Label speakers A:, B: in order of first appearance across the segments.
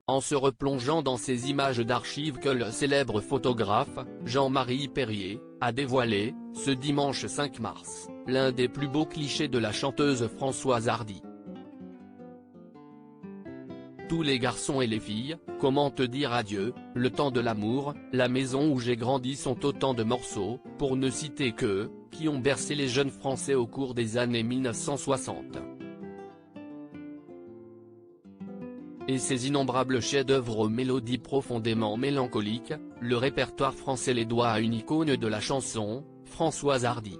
A: en se replongeant dans ces images d'archives que le célèbre photographe, Jean-Marie Perrier, a dévoilé, ce dimanche 5 mars, l'un des plus beaux clichés de la chanteuse Françoise Hardy. Tous les garçons et les filles, comment te dire adieu, le temps de l'amour, la maison où j'ai grandi sont autant de morceaux, pour ne citer que, qui ont bercé les jeunes Français au cours des années 1960. Et ces innombrables chefs-d'œuvre aux mélodies profondément mélancoliques, le répertoire français les doit à une icône de la chanson, Françoise Hardy.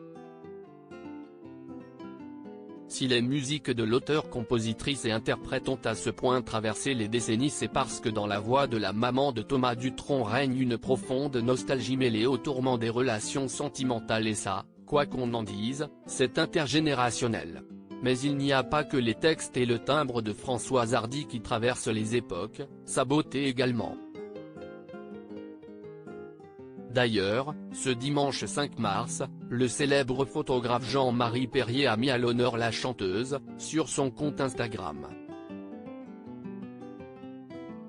A: Si les musiques de l'auteur, compositrice et interprète ont à ce point traversé les décennies, c'est parce que dans la voix de la maman de Thomas Dutronc règne une profonde nostalgie mêlée au tourment des relations sentimentales et ça, quoi qu'on en dise, c'est intergénérationnel. Mais il n'y a pas que les textes et le timbre de Françoise Hardy qui traversent les époques, sa beauté également. D'ailleurs, ce dimanche 5 mars, le célèbre photographe Jean-Marie Perrier a mis à l'honneur la chanteuse, sur son compte Instagram.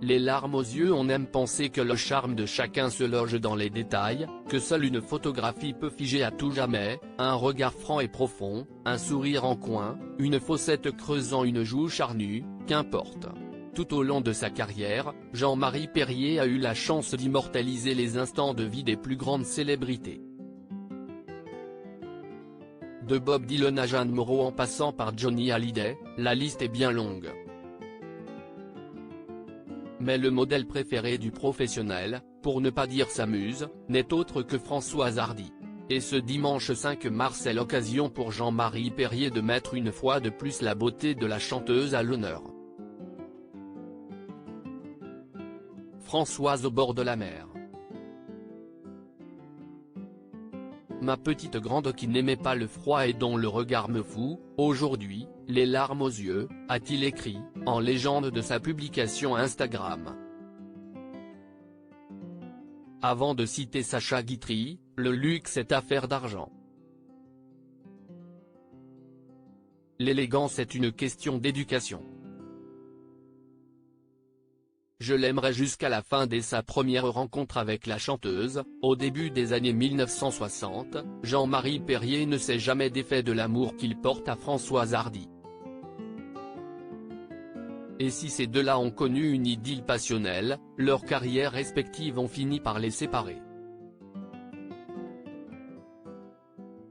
A: Les larmes aux yeux, on aime penser que le charme de chacun se loge dans les détails, que seule une photographie peut figer à tout jamais, un regard franc et profond, un sourire en coin, une fossette creusant une joue charnue, qu'importe. Tout au long de sa carrière, Jean-Marie Perrier a eu la chance d'immortaliser les instants de vie des plus grandes célébrités. De Bob Dylan à Jeanne Moreau en passant par Johnny Hallyday, la liste est bien longue. Mais le modèle préféré du professionnel, pour ne pas dire sa muse, n'est autre que Françoise Hardy. Et ce dimanche 5 mars est l'occasion pour Jean-Marie Perrier de mettre une fois de plus la beauté de la chanteuse à l'honneur. Françoise au bord de la mer. Ma petite grande qui n'aimait pas le froid et dont le regard me fout, aujourd'hui, les larmes aux yeux, a-t-il écrit, en légende de sa publication Instagram. Avant de citer Sacha Guitry, le luxe est affaire d'argent. L'élégance est une question d'éducation. Je l'aimerai jusqu'à la fin. Dès sa première rencontre avec la chanteuse, au début des années 1960, Jean-Marie Perrier ne s'est jamais défait de l'amour qu'il porte à Françoise Hardy. Et si ces deux-là ont connu une idylle passionnelle, leurs carrières respectives ont fini par les séparer.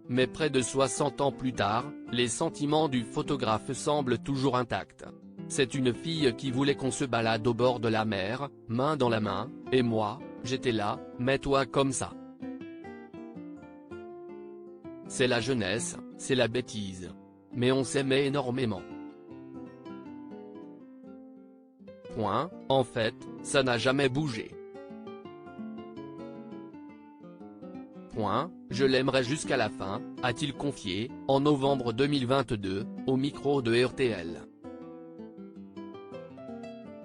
A: Mais près de 60 ans plus tard, les sentiments du photographe semblent toujours intacts. C'est une fille qui voulait qu'on se balade au bord de la mer, main dans la main, et moi, j'étais là, mets-toi comme ça. C'est la jeunesse, c'est la bêtise. Mais on s'aimait énormément. Point, en fait, ça n'a jamais bougé. Point, je l'aimerai jusqu'à la fin, a-t-il confié, en novembre 2022, au micro de RTL.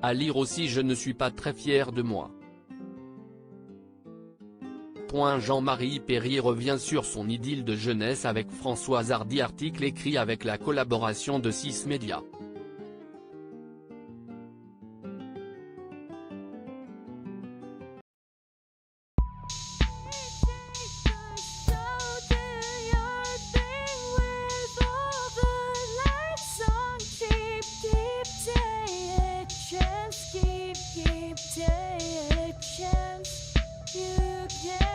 A: À lire aussi: je ne suis pas très fier de moi. Jean-Marie Perrier revient sur son idylle de jeunesse avec Françoise Hardy. Article écrit avec la collaboration de 6 médias.
B: Take a chance, you can